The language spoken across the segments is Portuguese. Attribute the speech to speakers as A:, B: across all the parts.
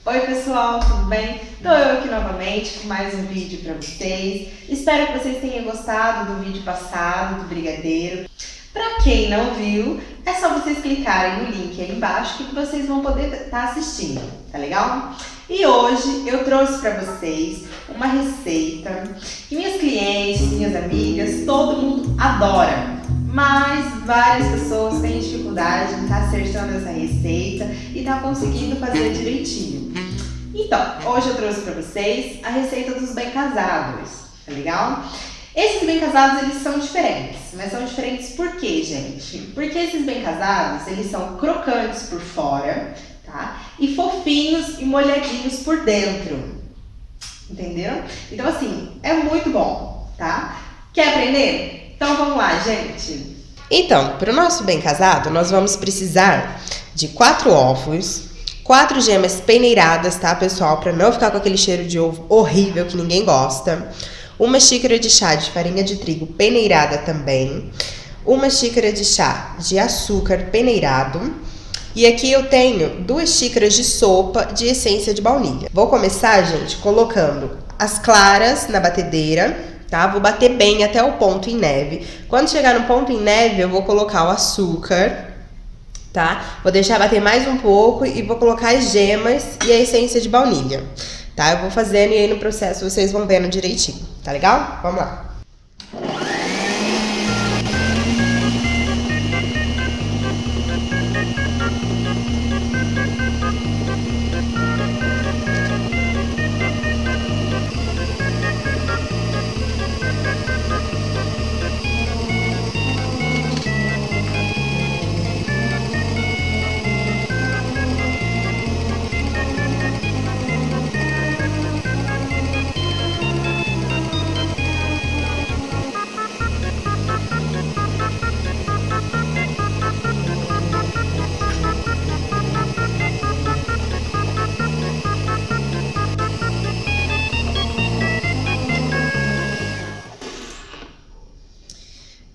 A: Oi pessoal, tudo bem? Estou eu aqui novamente com mais um vídeo para vocês. Espero que vocês tenham gostado do vídeo passado, do brigadeiro. Para quem não viu, é só vocês clicarem no link aí embaixo que vocês vão poder estar assistindo, tá legal? E hoje eu trouxe para vocês uma receita que minhas clientes, minhas amigas, todo mundo adora. Mas várias pessoas têm dificuldade em estar acertando essa receita e estar conseguindo fazer direitinho. Então, hoje eu trouxe para vocês a receita dos bem casados, tá legal? Esses bem casados, eles são diferentes, mas são diferentes por quê, gente? Porque esses bem casados, eles são crocantes por fora, tá? E fofinhos e molhadinhos por dentro, entendeu? Então, assim, é muito bom, tá? Quer aprender? Então vamos lá, gente. Então, para o nosso bem casado, nós vamos precisar de 4 ovos, 4 gemas peneiradas, tá, pessoal? Para não ficar com aquele cheiro de ovo horrível que ninguém gosta. 1 xícara de chá de farinha de trigo peneirada também. 1 xícara de chá de açúcar peneirado. E aqui eu tenho 2 xícaras de sopa de essência de baunilha. Vou começar, gente, colocando as claras na batedeira, tá? Vou bater bem até o ponto em neve. Quando chegar no ponto em neve, eu vou colocar o açúcar, tá? Vou deixar bater mais um pouco e vou colocar as gemas e a essência de baunilha, tá? Eu vou fazendo e aí no processo vocês vão vendo direitinho, tá legal? Vamos lá.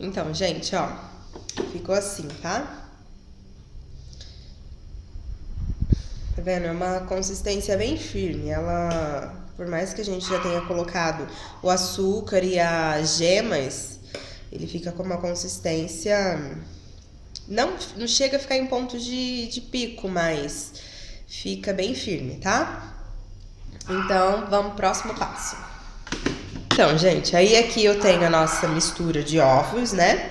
A: Então, gente, ó, ficou assim, tá? Tá vendo? É uma consistência bem firme. Ela, por mais que a gente já tenha colocado o açúcar e as gemas, ele fica com uma consistência... Não chega a ficar em ponto de pico, mas fica bem firme, tá? Então, vamos pro próximo passo. Então, gente, aí aqui eu tenho a nossa mistura de ovos, né?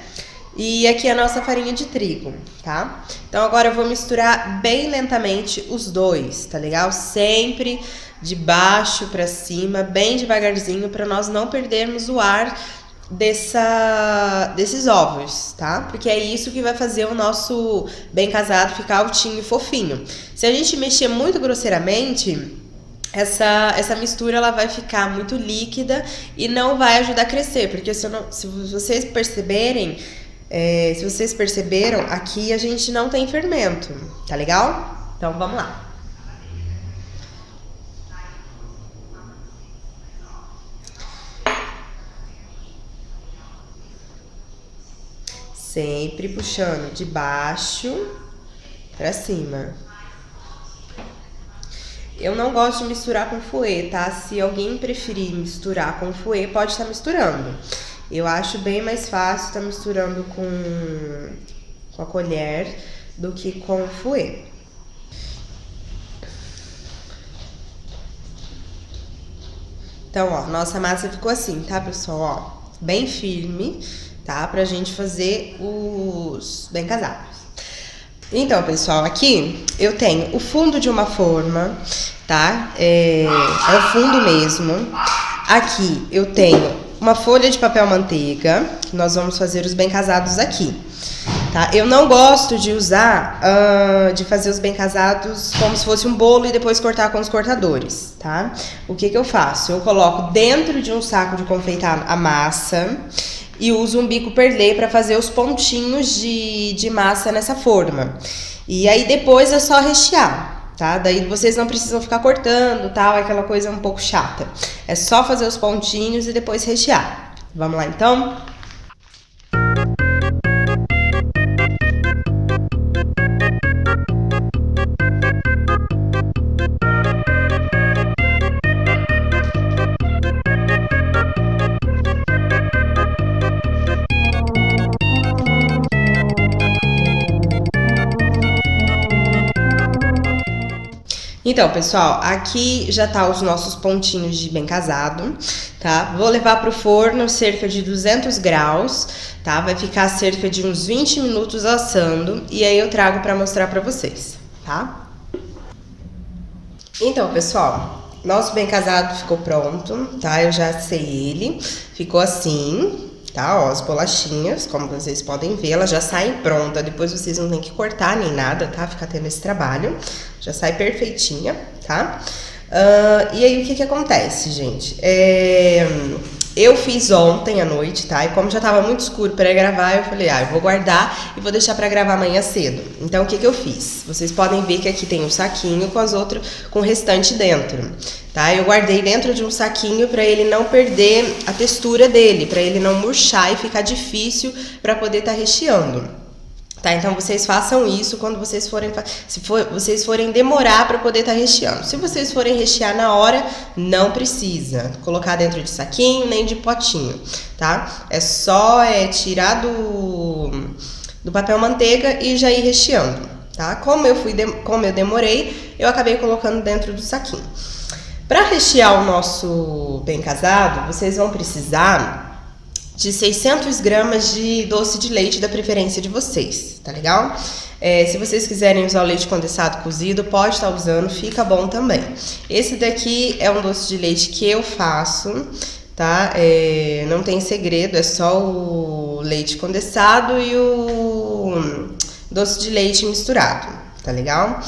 A: E aqui a nossa farinha de trigo, tá? Então agora eu vou misturar bem lentamente os dois, tá legal? Sempre de baixo pra cima, bem devagarzinho, pra nós não perdermos o ar desses ovos, tá? Porque é isso que vai fazer o nosso bem casado ficar altinho e fofinho. Se a gente mexer muito grosseiramente... Essa mistura ela vai ficar muito líquida e não vai ajudar a crescer, porque se vocês perceberem, se vocês perceberam, aqui a gente não tem fermento, tá legal? Então vamos lá. Sempre puxando de baixo pra cima. Eu não gosto de misturar com fouet, tá? Se alguém preferir misturar com fouet, pode estar misturando. Eu acho bem mais fácil estar misturando com a colher do que com fouet. Então, ó, nossa massa ficou assim, tá, pessoal? Ó, bem firme, tá? Pra gente fazer os bem casados. Então, pessoal, aqui eu tenho o fundo de uma forma, tá? É o fundo mesmo. Aqui eu tenho uma folha de papel manteiga, que nós vamos fazer os bem casados aqui, tá? Eu não gosto de usar, de fazer os bem casados como se fosse um bolo e depois cortar com os cortadores, tá? O que eu faço? Eu coloco dentro de um saco de confeitar a massa... E uso um bico perlê para fazer os pontinhos de massa nessa forma. E aí depois é só rechear, tá? Daí vocês não precisam ficar cortando, tal, aquela coisa um pouco chata. É só fazer os pontinhos e depois rechear. Vamos lá, então? Então, pessoal, aqui já tá os nossos pontinhos de bem casado, tá? Vou levar pro forno cerca de 200 graus, tá? Vai ficar cerca de uns 20 minutos assando e aí eu trago pra mostrar pra vocês, tá? Então, pessoal, nosso bem casado ficou pronto, tá? Eu já assei ele, ficou assim, tá? Ó, as bolachinhas, como vocês podem ver, elas já saem pronta, depois vocês não tem que cortar nem nada, tá? Fica tendo esse trabalho, já sai perfeitinha, tá? E aí, o que acontece, gente? Eu fiz ontem à noite, tá? E como já tava muito escuro para gravar, eu falei, eu vou guardar e vou deixar para gravar amanhã cedo. Então, o que eu fiz? Vocês podem ver que aqui tem um saquinho com o restante dentro, tá? Eu guardei dentro de um saquinho para ele não perder a textura dele, para ele não murchar e ficar difícil para poder estar recheando. Tá, então vocês façam isso quando vocês vocês forem demorar para poder estar recheando. Se vocês forem rechear na hora, não precisa colocar dentro de saquinho nem de potinho, tá? É só tirar do papel manteiga e já ir recheando, tá? Como eu demorei, eu acabei colocando dentro do saquinho. Para rechear o nosso bem casado, vocês vão precisar de 600 gramas de doce de leite da preferência de vocês, tá legal? Se vocês quiserem usar o leite condensado cozido, pode estar usando, fica bom também. Esse daqui é um doce de leite que eu faço, tá? Não tem segredo, é só o leite condensado e o doce de leite misturado, tá legal?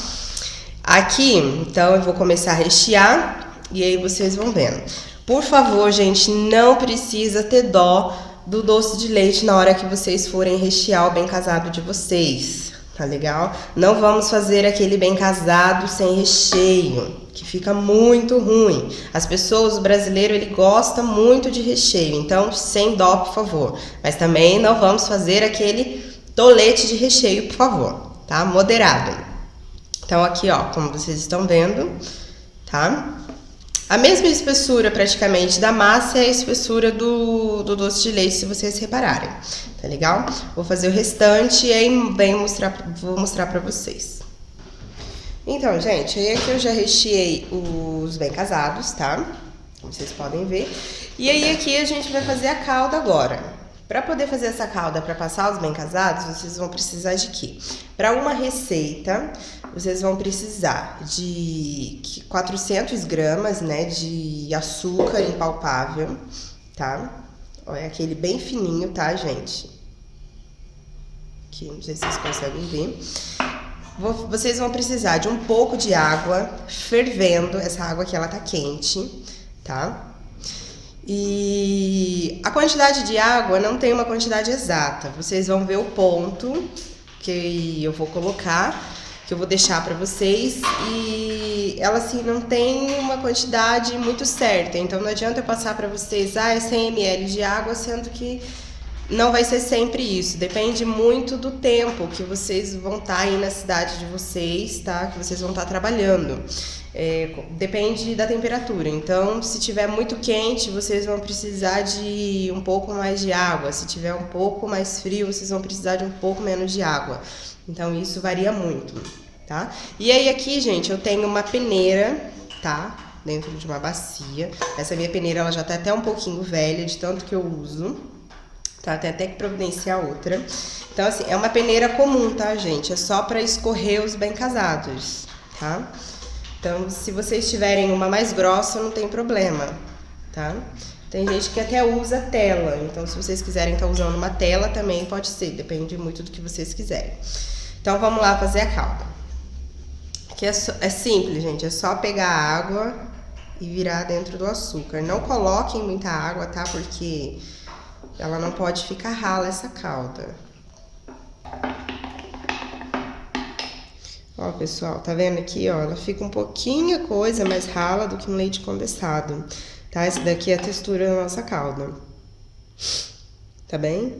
A: Aqui, então, eu vou começar a rechear e aí vocês vão vendo. Por favor, gente, não precisa ter dó do doce de leite na hora que vocês forem rechear o bem casado de vocês, tá legal? Não vamos fazer aquele bem casado sem recheio, que fica muito ruim. As pessoas, o brasileiro, ele gosta muito de recheio, então sem dó, por favor. Mas também não vamos fazer aquele tolete de recheio, por favor, tá? Moderado. Então aqui, ó, como vocês estão vendo, tá? A mesma espessura praticamente da massa é a espessura do doce de leite, se vocês repararem, tá legal? Vou fazer o restante e aí vou mostrar pra vocês. Então, gente, aí aqui eu já recheei os bem casados, tá? Como vocês podem ver. E aí aqui a gente vai fazer a calda agora. Para poder fazer essa calda para passar os bem casados, vocês vão precisar de quê? Para uma receita, vocês vão precisar de 400 gramas, né, de açúcar impalpável, tá? Olha, aquele bem fininho, tá, gente? Aqui, não sei se vocês conseguem ver. Vocês vão precisar de um pouco de água fervendo, essa água aqui, ela tá quente, tá? E a quantidade de água não tem uma quantidade exata, vocês vão ver o ponto que eu vou colocar, que eu vou deixar para vocês, e ela assim não tem uma quantidade muito certa, então não adianta eu passar para vocês, é 100 ml de água, sendo que não vai ser sempre isso, depende muito do tempo que vocês vão estar aí na cidade de vocês, tá? Que vocês vão estar trabalhando. Depende da temperatura, então se tiver muito quente, vocês vão precisar de um pouco mais de água, se tiver um pouco mais frio, vocês vão precisar de um pouco menos de água, então isso varia muito, tá? E aí aqui, gente, eu tenho uma peneira, tá? Dentro de uma bacia, essa minha peneira ela já tá até um pouquinho velha, de tanto que eu uso, tá? Tem até que providenciar outra. Então assim, é uma peneira comum, tá, gente? É só para escorrer os bem casados, tá? Então, se vocês tiverem uma mais grossa, não tem problema, tá? Tem gente que até usa tela, então se vocês quiserem estar usando uma tela também pode ser, depende muito do que vocês quiserem. Então, vamos lá fazer a calda. Aqui é simples, gente, é só pegar a água e virar dentro do açúcar. Não coloquem muita água, tá? Porque ela não pode ficar rala essa calda. Ó, pessoal, tá vendo aqui, ó, ela fica um pouquinho coisa mais rala do que um leite condensado, tá? Essa daqui é a textura da nossa calda. Tá bem?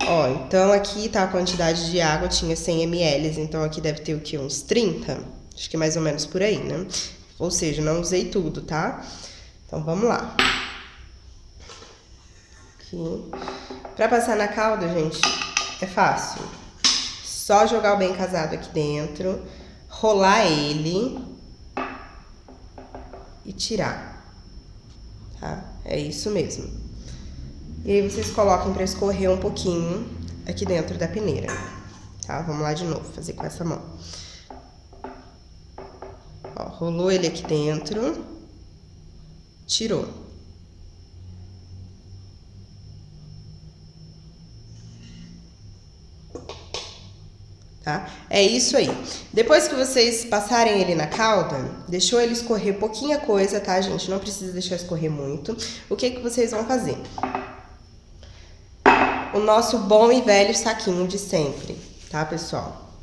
A: Ó, então aqui tá a quantidade de água, tinha 100 ml, então aqui deve ter o quê? Uns 30? Acho que é mais ou menos por aí, né? Ou seja, não usei tudo, tá? Então, vamos lá. Aqui. Pra passar na calda, gente, é fácil. Só jogar o bem casado aqui dentro,
B: rolar ele e tirar, tá? É isso mesmo. E aí vocês coloquem para escorrer um pouquinho aqui dentro da peneira, tá? Vamos lá de novo, fazer com essa mão. Ó, rolou ele aqui dentro, tirou. Tá? É isso aí. Depois que vocês passarem ele na calda, deixou ele escorrer pouquinha coisa, tá, gente? Não precisa deixar escorrer muito. O que que vocês vão fazer? O nosso bom e velho saquinho de sempre, tá, pessoal?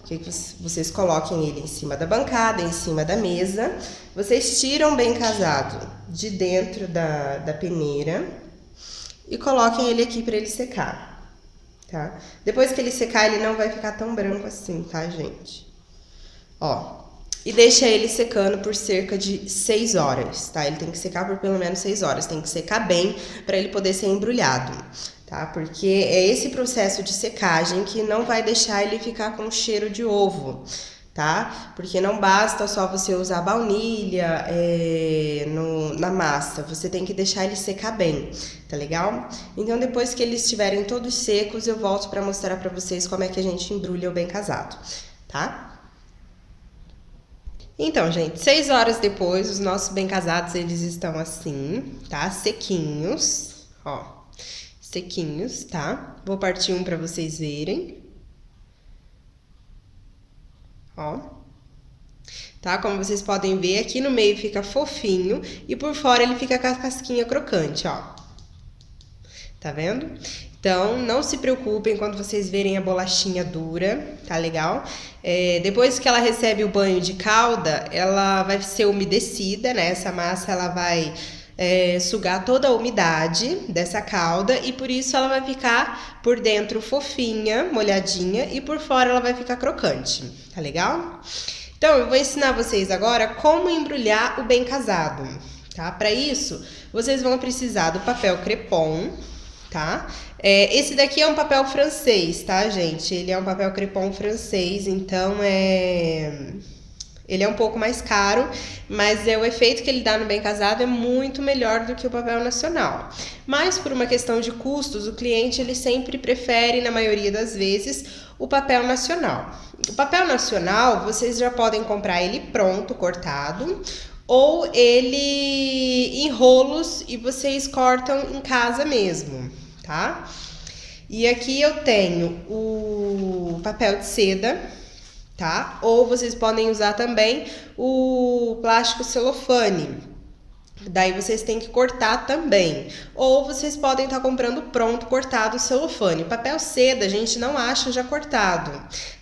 B: O que que vocês coloquem ele em cima da bancada, em cima da mesa. Vocês tiram bem casado de dentro da peneira e coloquem ele aqui para ele secar. Tá? Depois que ele secar, ele não vai ficar tão branco assim, tá, gente? Ó, e deixa ele secando por cerca de 6 horas, tá? Ele tem que secar por pelo menos 6 horas, tem que secar bem para ele poder ser embrulhado, tá? Porque é esse processo de secagem que não vai deixar ele ficar com cheiro de ovo, tá? Porque não basta só você usar baunilha na massa, você tem que deixar ele secar bem, tá legal? Então depois que eles estiverem todos secos, eu volto para mostrar para vocês como é que a gente embrulha o bem casado, tá? Então, gente, 6 horas depois, os nossos bem casados, eles estão assim, tá? Sequinhos, ó, sequinhos, tá? Vou partir um para vocês verem. Ó, tá? Como vocês podem ver, aqui no meio fica fofinho e por fora ele fica com a casquinha crocante, ó. Tá vendo? Então, não se preocupem quando vocês verem a bolachinha dura, tá legal? Depois que ela recebe o banho de calda, ela vai ser umedecida, né? Essa massa, ela vai sugar toda a umidade dessa calda e por isso ela vai ficar por dentro fofinha, molhadinha e por fora ela vai ficar crocante, tá legal? Então, eu vou ensinar vocês agora como embrulhar o bem casado, tá? Para isso, vocês vão precisar do papel crepom, tá? Esse daqui é um papel francês, tá, gente? Ele é um papel crepom francês, então ele é um pouco mais caro, mas o efeito que ele dá no bem casado é muito melhor do que o papel nacional. Mas por uma questão de custos, o cliente ele sempre prefere, na maioria das vezes, o papel nacional. O papel nacional, vocês já podem comprar ele pronto, cortado, ou ele em rolos e vocês cortam em casa mesmo, tá? E aqui eu tenho o papel de seda, tá? Ou vocês podem usar também o plástico celofane. Daí vocês têm que cortar também. Ou vocês podem estar comprando pronto, cortado o celofane. O papel seda a gente não acha já cortado,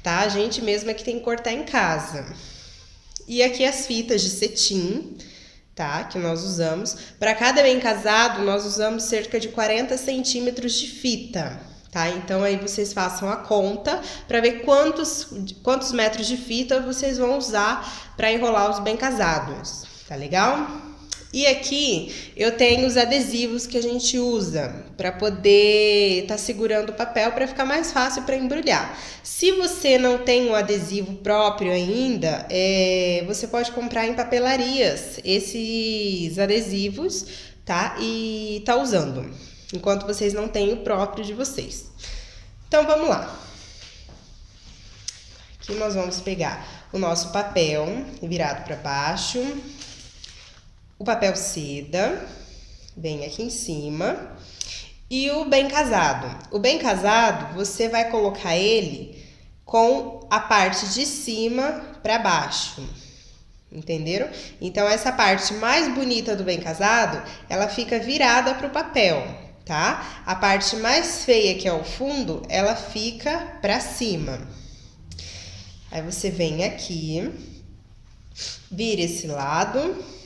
B: tá? A gente mesmo é que tem que cortar em casa. E aqui as fitas de cetim, tá? Que nós usamos. Para cada bem casado, nós usamos cerca de 40 centímetros de fita, tá? Então aí vocês façam a conta para ver quantos metros de fita vocês vão usar para enrolar os bem casados, tá legal? E aqui eu tenho os adesivos que a gente usa para poder estar segurando o papel para ficar mais fácil para embrulhar. Se você não tem um adesivo próprio ainda, você pode comprar em papelarias esses adesivos, tá? E tá usando, enquanto vocês não têm o próprio de vocês. Então vamos lá. Aqui nós vamos pegar o nosso papel virado para baixo. O papel seda, bem aqui em cima, e o bem casado. O bem casado, você vai colocar ele com a parte de cima para baixo, entenderam? Então, essa parte mais bonita do bem casado, ela fica virada para o papel, tá? A parte mais feia, que é o fundo, ela fica para cima. Aí, você vem aqui, vira esse lado...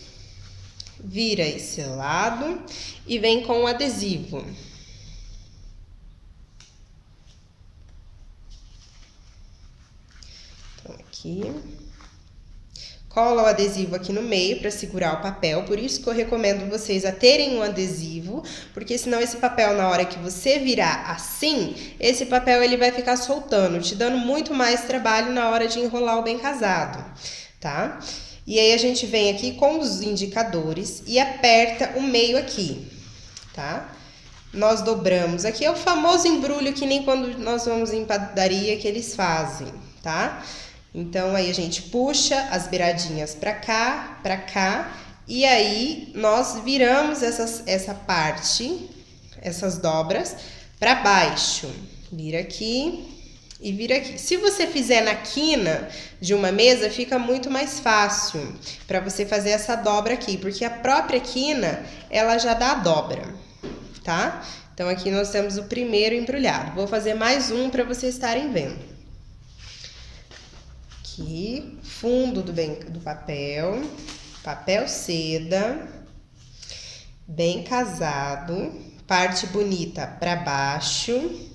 B: Vira esse lado e vem com o adesivo. Então, aqui. cola o adesivo aqui no meio para segurar o papel. Por isso que eu recomendo vocês a terem um adesivo, porque senão esse papel, na hora que você virar assim, esse papel ele vai ficar soltando, te dando muito mais trabalho na hora de enrolar o bem casado, tá? E aí a gente vem aqui com os indicadores e aperta o meio aqui, tá? Nós dobramos. Aqui é o famoso embrulho que nem quando nós vamos em padaria que eles fazem, tá? Então, aí a gente puxa as beiradinhas pra cá, e aí nós viramos essa parte, essas dobras, pra baixo. Vira aqui e vira aqui. Se você fizer na quina de uma mesa, fica muito mais fácil pra você fazer essa dobra aqui, porque a própria quina, ela já dá a dobra, tá? Então, aqui nós temos o primeiro embrulhado. Vou fazer mais um pra vocês estarem vendo. Aqui, fundo do papel, papel seda, bem casado, parte bonita para baixo,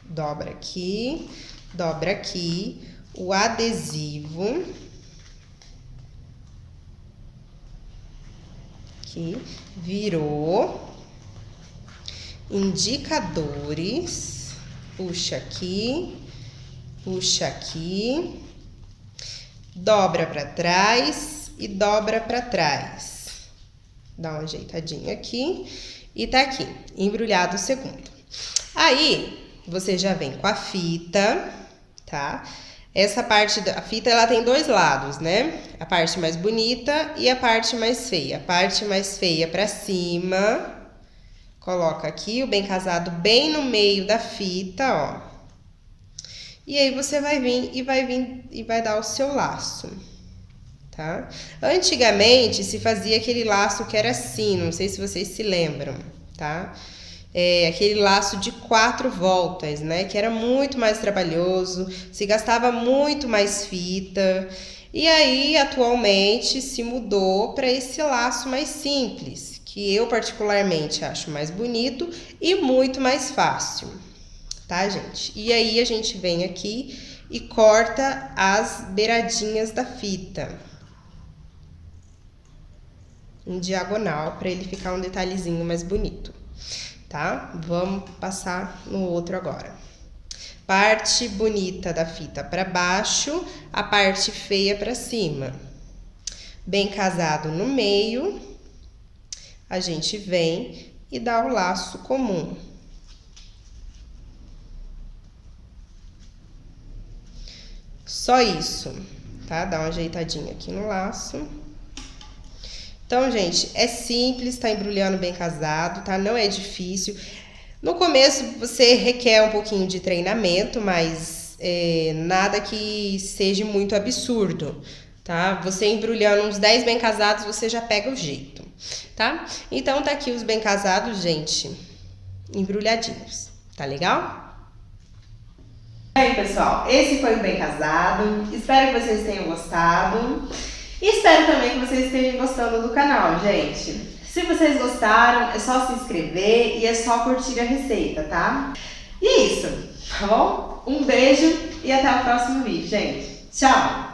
B: dobra aqui, o adesivo, aqui, virou, indicadores, puxa aqui, dobra para trás e dobra para trás. Dá uma ajeitadinha aqui e tá aqui, embrulhado o segundo. Aí, você já vem com a fita, tá? Essa parte da fita, ela tem dois lados, né? A parte mais bonita e a parte mais feia. A parte mais feia para cima, coloca aqui o bem casado bem no meio da fita, ó. E aí você vai vir e vai dar o seu laço, tá? Antigamente se fazia aquele laço que era assim, não sei se vocês se lembram, tá? Aquele laço de 4 voltas, né? Que era muito mais trabalhoso, se gastava muito mais fita. E aí, atualmente, se mudou para esse laço mais simples, que eu particularmente acho mais bonito e muito mais fácil. Tá, gente? E aí, a gente vem aqui e corta as beiradinhas da fita em diagonal, para ele ficar um detalhezinho mais bonito, tá? Vamos passar no outro agora. Parte bonita da fita para baixo, a parte feia para cima. Bem casado no meio, a gente vem e dá o laço comum. Só isso, tá? Dá uma ajeitadinha aqui no laço. Então, gente, é simples, tá embrulhando bem casado, tá? Não é difícil. No começo, você requer um pouquinho de treinamento, mas nada que seja muito absurdo, tá? Você embrulhando uns 10 bem casados, você já pega o jeito, tá? Então, tá aqui os bem casados, gente, embrulhadinhos, tá legal?
A: Bem, pessoal, esse foi o Bem Casado. Espero que vocês tenham gostado. E espero também que vocês estejam gostando do canal, gente. Se vocês gostaram, é só se inscrever e é só curtir a receita, tá? E é isso, tá bom? Um beijo e até o próximo vídeo, gente. Tchau!